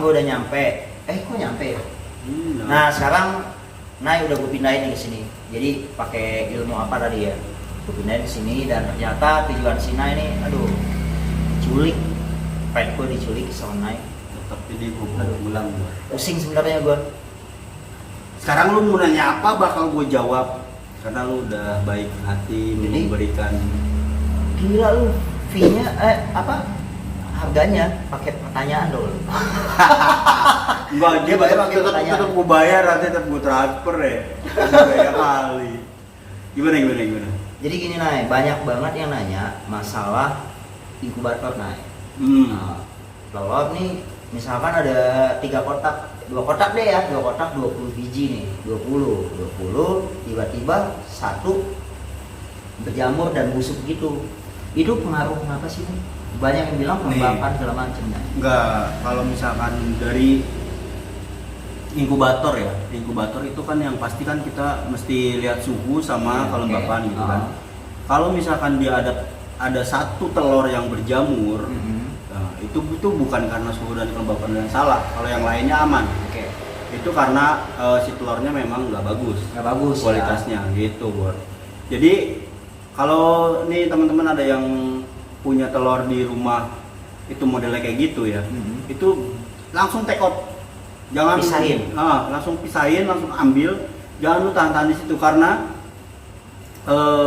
Malang gue udah nyampe. Kok nyampe ya? Nah sekarang udah gue pindahin nih ke sini. Jadi pakai ilmu apa tadi ya? Gue pindahin ke sini dan ternyata tujuan si Nay ini, aduh, culik. Pet gue diculik sama Nay. Tapi dia gue pulang gue. Pusing sebenarnya gue. Sekarang lu mau nanya apa bakal gue jawab. Karena lu udah baik hati memberikan. Gila lu, fee-nya harganya pakai pertanyaan dong. Enggak, dia tetap gue bayar, nanti tetap gue transfer ya. Kayak kali. Gimana? Jadi gini Nay, banyak banget yang nanya masalah inkubator Nay. Nah, telur nih misalkan ada 3 kotak, 2 kotak deh ya, 2 kotak 20 biji nih, 20 tiba-tiba 1 berjamur dan busuk gitu. Itu pengaruh kenapa sih nih? Banyak yang bilang pelembapan segala macam. Enggak, kalau misalkan dari inkubator ya, inkubator itu kan yang pasti kan kita mesti lihat suhu sama kelembapan gitu kan. Kalau misalkan dia ada 1 telur yang berjamur, nah, itu bukan karena suhu dan kelembapan yang salah. Kalau yang lainnya aman. Itu karena si telurnya memang nggak bagus kualitasnya ya. Gitu Bor. Jadi kalau nih teman-teman ada yang punya telur di rumah itu modelnya kayak gitu ya, itu langsung take out. Jangan pisahin. Langsung pisahin, langsung ambil. Jangan lu tahan-tahan di situ karena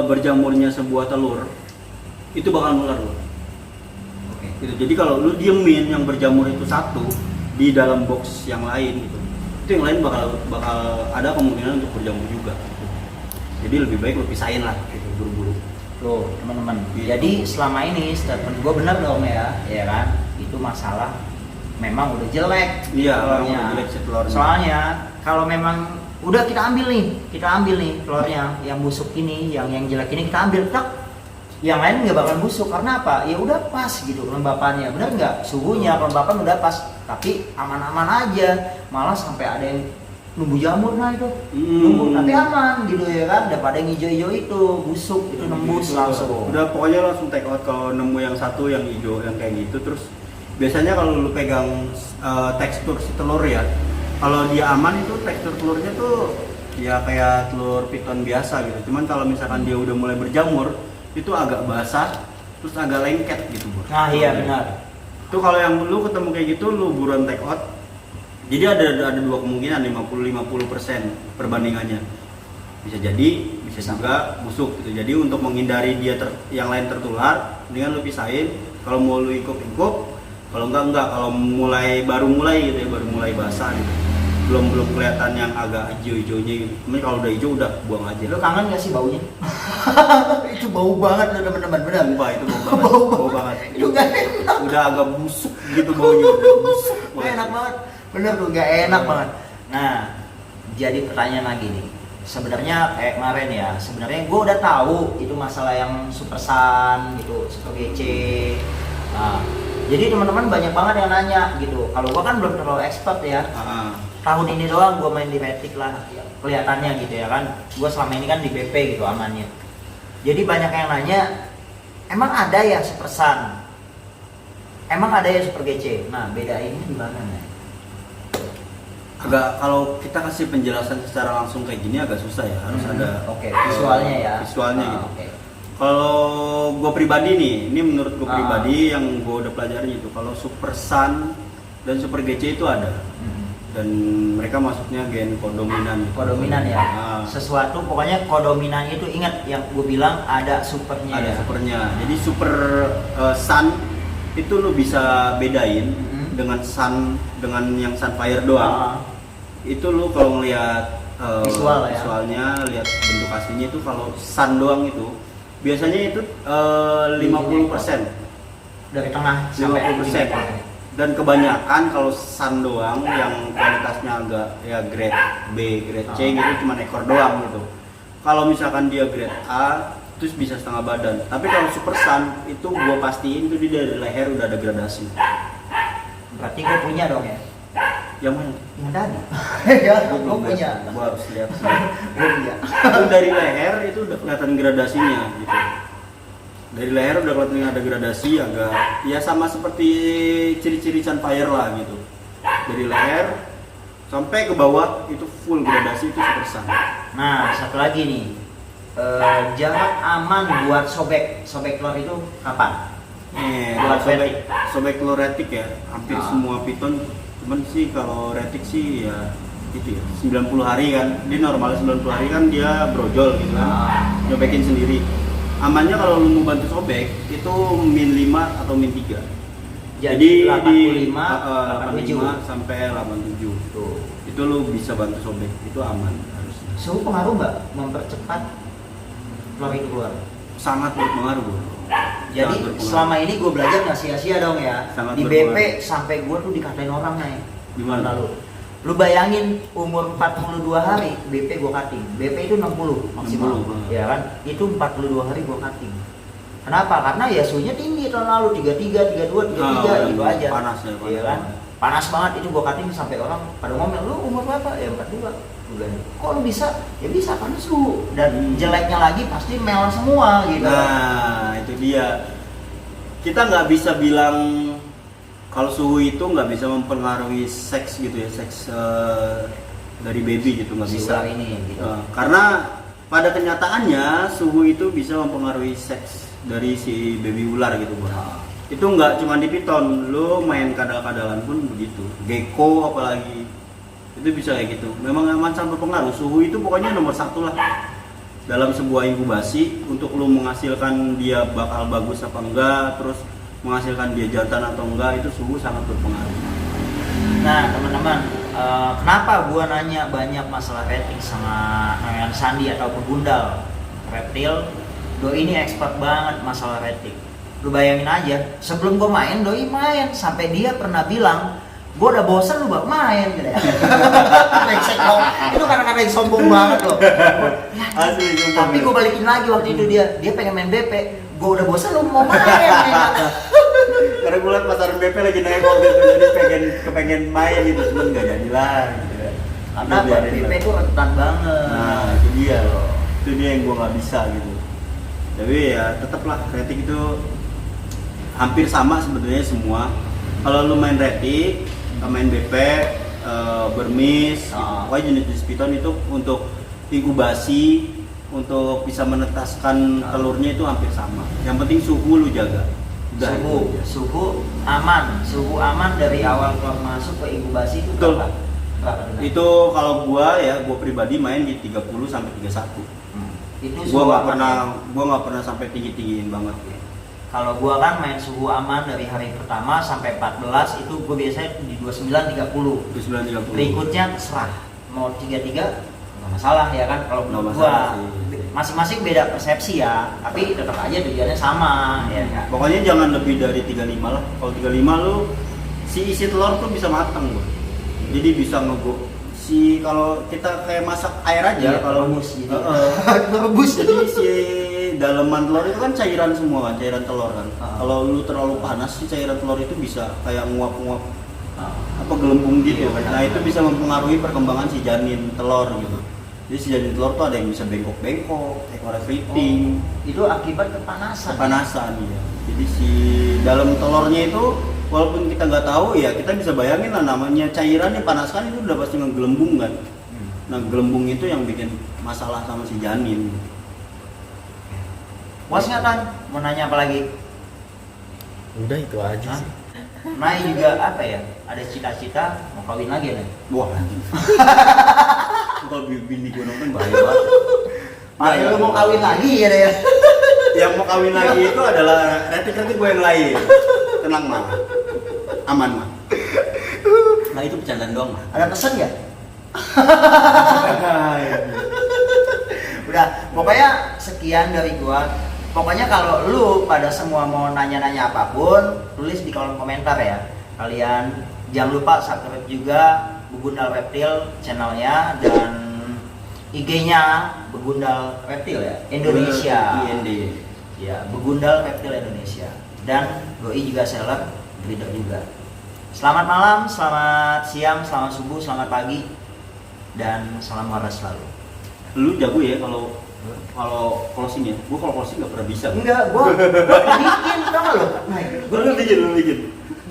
berjamurnya sebuah telur itu bakal nular loh. Gitu. Jadi kalau lu diemin yang berjamur itu 1 di dalam box yang lain gitu, itu yang lain bakal ada kemungkinan untuk berjamur juga. Jadi lebih baik lu pisahin lah gitu, buru-buru. Tuh teman-teman. Jadi selama ini statement gue benar dong ya kan? Itu masalah memang udah jelek. Iya, telurnya. udah jelek si telurnya. Soalnya kalau memang udah kita ambil nih telurnya yang busuk ini, yang jelek ini kita ambil, tak, yang lain nggak bakal busuk karena apa? Ya udah pas gitu kelembapannya, bener nggak? Suhunya kelembapan udah pas, tapi aman-aman aja, malah sampai ada yang nunggu jamur itu, nunggu tapi aman gitu ya kan, daripada yang hijau-hijau itu busuk itu nembus langsung. Udah pokoknya langsung take out kalau nemu yang 1 yang hijau yang kayak gitu. Terus biasanya kalau lu pegang tekstur si telur ya, kalau dia aman itu tekstur telurnya tuh ya kayak telur piton biasa gitu. Cuman kalau misalkan dia udah mulai berjamur itu agak basah terus agak lengket gitu Bro. Nah iya benar. Itu kalau yang lu ketemu kayak gitu lu buruan take out. Jadi ada 2 kemungkinan, 50-50% perbandingannya. Bisa jadi, bisa juga busuk gitu. Jadi untuk menghindari dia yang lain tertular, mendingan lu pisahin. Kalau mau lu ingkup, kalau enggak. Kalau baru mulai gitu ya, baru mulai basah gitu. Belum kelihatan yang agak hijau-hijaunya gitu. Tapi kalau udah hijau udah buang aja. Lu kangen gak sih baunya? Itu bau banget loh teman-teman, benar. Itu bau banget. Itu gak enak. Udah agak busuk gitu baunya. Busuk banget. Enak banget. Bener tuh, gak enak banget. Nah, jadi pertanyaan lagi nih. Sebenarnya kayak kemarin ya, sebenarnya gue udah tahu itu masalah yang super sun gitu, super GC. Nah, jadi teman-teman banyak banget yang nanya gitu. Kalau gue kan belum terlalu expert ya. Tahun ini doang gue main di Matic lah, kelihatannya gitu ya kan. Gue selama ini kan di BP gitu amannya. Jadi banyak yang nanya, emang ada ya super sun? Emang ada ya super GC? Nah, bedainnya di mana nih? Agak kalau kita kasih penjelasan secara langsung kayak gini agak susah ya, harus ada visualnya ya. Visualnya gitu. Kalau gue pribadi nih, ini menurut gue pribadi yang gue udah pelajari itu, kalau super sun dan super GC itu ada. Dan mereka masuknya gen kodominan. Kodominan ya. Sesuatu pokoknya kodominan itu ingat yang gue bilang ada supernya. Ada supernya. Jadi super sun itu lo bisa bedain dengan sun dengan yang sunfire doang. Itu lu kalau ngelihat visualnya, lihat bentuk aslinya itu kalau sun doang itu biasanya itu 50% dari tengah 50%. Dan kebanyakan kalau sun doang yang kualitasnya agak ya grade B, grade C gitu cuma ekor doang gitu. Kalau misalkan dia grade A terus bisa setengah badan. Tapi kalau super sun itu gua pastiin itu dia dari leher udah ada gradasi. Berarti gue punya dong ya? Yang mana? Yang tadi. Ya, gue punya. Gue harus lihat. Gue punya. Itu dari leher itu udah kelihatan gradasinya gitu. Dari leher udah kelihatan ada gradasi agak ya sama seperti ciri-ciri sunfire lah gitu. dari leher sampai ke bawah itu full gradasi, itu super sun. Nah, satu lagi nih, jarak aman buat sobek telur itu kapan? Buat sobek telur retik ya, hampir semua piton. Cuman sih kalau retik sih ya itu ya 90 hari kan, dia normal 90 hari kan dia brojol gitu kan, nyobekin sendiri. Amannya kalau lu mau bantu sobek itu min 5 atau min 3. Jadi 85 sampai 87 tuh, itu lu bisa bantu sobek, itu aman harusnya. Suhu pengaruh nggak mempercepat telur itu keluar? Sangat berpengaruh bro. Jadi selama ini gue belajar nggak sia-sia dong ya. Sangat di BP sampai gue tuh dikatain orang nih. Gimana lu? Lu bayangin umur 42 hari BP gue cutting. BP itu 60 maksimal. 60, ya kan? Itu 42 hari gue cutting. Kenapa? Karena ya suhunya tinggi tahun lalu 33, 32, 33 gitu aja. Panas ya, Iya kan? Panas banget itu gue cutting sampai orang pada ngomel, "Lu umur berapa?" Ya 42. Kok lu bisa? Ya bisa karena suhu, dan jeleknya lagi pasti mel semua gitu. Nah itu dia, kita nggak bisa bilang kalau suhu itu nggak bisa mempengaruhi seks gitu ya, seks dari baby gitu, nggak bisa ini gitu. Karena pada kenyataannya suhu itu bisa mempengaruhi seks dari si baby ular gitu bro. Itu nggak cuma di piton, lo main kadal-kadalan pun begitu, gecko apalagi itu bisa kayak gitu. Memang sangat berpengaruh. Suhu itu pokoknya nomor satu lah dalam sebuah inkubasi. Untuk lu menghasilkan dia bakal bagus apa enggak, terus menghasilkan dia jantan atau enggak, itu suhu sangat berpengaruh. Nah teman-teman, kenapa gua nanya banyak masalah rating sama Noyan Sandi atau pegundal reptil? Doi ini expert banget masalah rating. Lu bayangin aja, sebelum gua main, Doi main sampai dia pernah bilang, "Gue udah bosan lu baru main," gitu ya. Itu karena yang sombong banget loh. Asli, tapi gue balikin lagi waktu itu dia pengen main BP. Gue udah bosan lu mau main. Karena gue liat pasaran BP lagi naik waktu itu, jadi kepengen main gitu, cuman nggak jadi lah. Gitu. Karena BP itu rentan banget. Nah itu dia loh, itu dia yang gue nggak bisa gitu. Tapi ya tetaplah rating itu hampir sama sebenarnya semua. Kalau lu main retik, main BP, bermis, pokoknya jenis-jenis piton itu untuk inkubasi, untuk bisa menetaskan telurnya itu hampir sama. Yang penting suhu lu jaga. Udah, suhu aman dari awal keluar masuk ke inkubasi itu berapa? Itu kalau gua pribadi main di 30 sampai 31. Itu gua nggak pernah sampai tinggiin banget. Kalau gua kan main suhu aman dari hari pertama sampai 14, itu gua biasanya di 29-30. 29-30. Berikutnya terserah. Mau 33 nggak masalah ya kan, kalau menurut gua. Masing-masing beda persepsi ya, tapi tetap aja tujuannya sama ya kan. Pokoknya jangan lebih dari 35 lah. Kalau 35 lu si isi telur tuh bisa matang, bro. Jadi bisa kalau kita kayak masak air aja, kalau rebus jadi si dalaman telur itu kan cairan semua kan, cairan telur kan. Kalau lu terlalu panas si cairan telur itu bisa kayak nguap-nguap apa gelembung gitu. Nah itu bisa mempengaruhi perkembangan si janin telur gitu. Jadi si janin telur tuh ada yang bisa bengkok-bengkok, ekornya keriting. Itu akibat kepanasan. Kepanasan ya. Jadi si dalam telurnya itu walaupun kita nggak tahu ya, kita bisa bayangin lah, namanya cairan yang panas kan itu udah pasti ngegelembung kan. Nah gelembung itu yang bikin masalah sama si janin. Was nggak kan? Mau nanya apa lagi? Udah itu aja sih. Nah juga apa ya? Ada cita-cita mau kawin lagi nih? Wah anjing. Kalau bini gue nonton bahaya banget. Lu mau kawin lagi ya deh? Yang mau kawin lagi itu adalah retik-retik gue yang lain. Tenang mah, aman mah. Nah itu bercandaan doang mah. Ada pesan nggak? Udah, pokoknya sekian dari gua. Pokoknya kalau lu pada semua mau nanya-nanya apapun, tulis di kolom komentar ya. Kalian jangan lupa subscribe juga Begundal Reptil channelnya, dan IG-nya Begundal Reptil ya, Indonesia. IND. Ya, Begundal Reptil Indonesia. Dan Doi juga seller, breeder juga. Selamat malam, selamat siang, selamat subuh, selamat pagi, dan salam waras selalu. Lu jago ya kalau closing ya? Gue kalau closing nggak pernah bisa. Enggak, gua bikin tau gak lo? Lu bikin.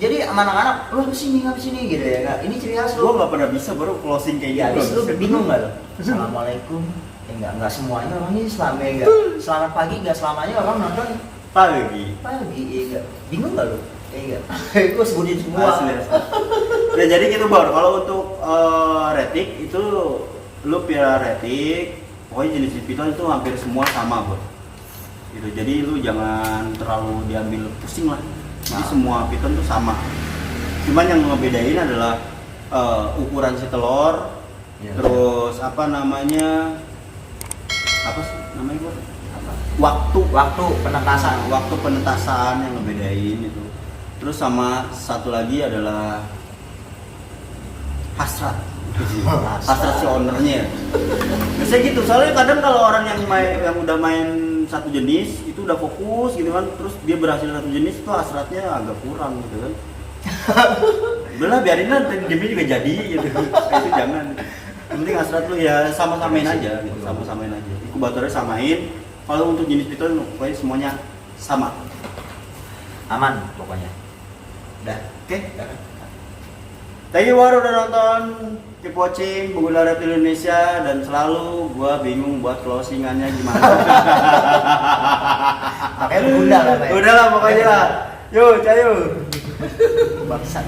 jadi sama anak-anak lu ngapa sini gitu ya nggak, ini ciri khas Gua lu. nggak pernah bisa baru closing kayak Ya, gitu. habis lu bingung nggak lo? Assalamualaikum. Enggak semuanya orang ini selama enggak. Selamat pagi enggak selamanya orang nonton Pagi. pagi, ya enggak. Bingung nggak lo? Enggak. Gue sebutin semua. Asli. Nah, jadi gitu Bor, kalau untuk retik itu lu pilih retik, pokoknya jenis piton itu hampir semua sama Bor. Gitu. Jadi lu jangan terlalu diambil pusing lah. Jadi Nah. semua piton tuh sama. Cuman yang ngebedain adalah ukuran si telur, Ya. terus apa namanya? Apa sih namanya Bor? Apa? Waktu Penetasan. waktu penetasan yang ngebedain itu. Terus sama satu lagi adalah hasrat. Hasrat si ownernya. Biasanya gitu. Soalnya kadang kalau orang yang udah main satu jenis itu udah fokus gitu kan, terus dia berhasil satu jenis itu hasratnya agak kurang gitu kan. Udahlah biarin lah, demi juga jadi gitu. Itu jangan. Yang penting hasrat lu ya sama-samain aja gitu, sama-samain aja. Inkubatornya samain. Kalau untuk jenis piton pokoknya semuanya sama. Aman pokoknya. Udah. Oke. Thank you War udah nonton, keep watching Begula Reptil Indonesia, dan selalu gua bingung buat closingannya gimana. Makanya lu undang lah, Pak. Udah lah pokoknya lah. Yuk, cayo. Bangsat.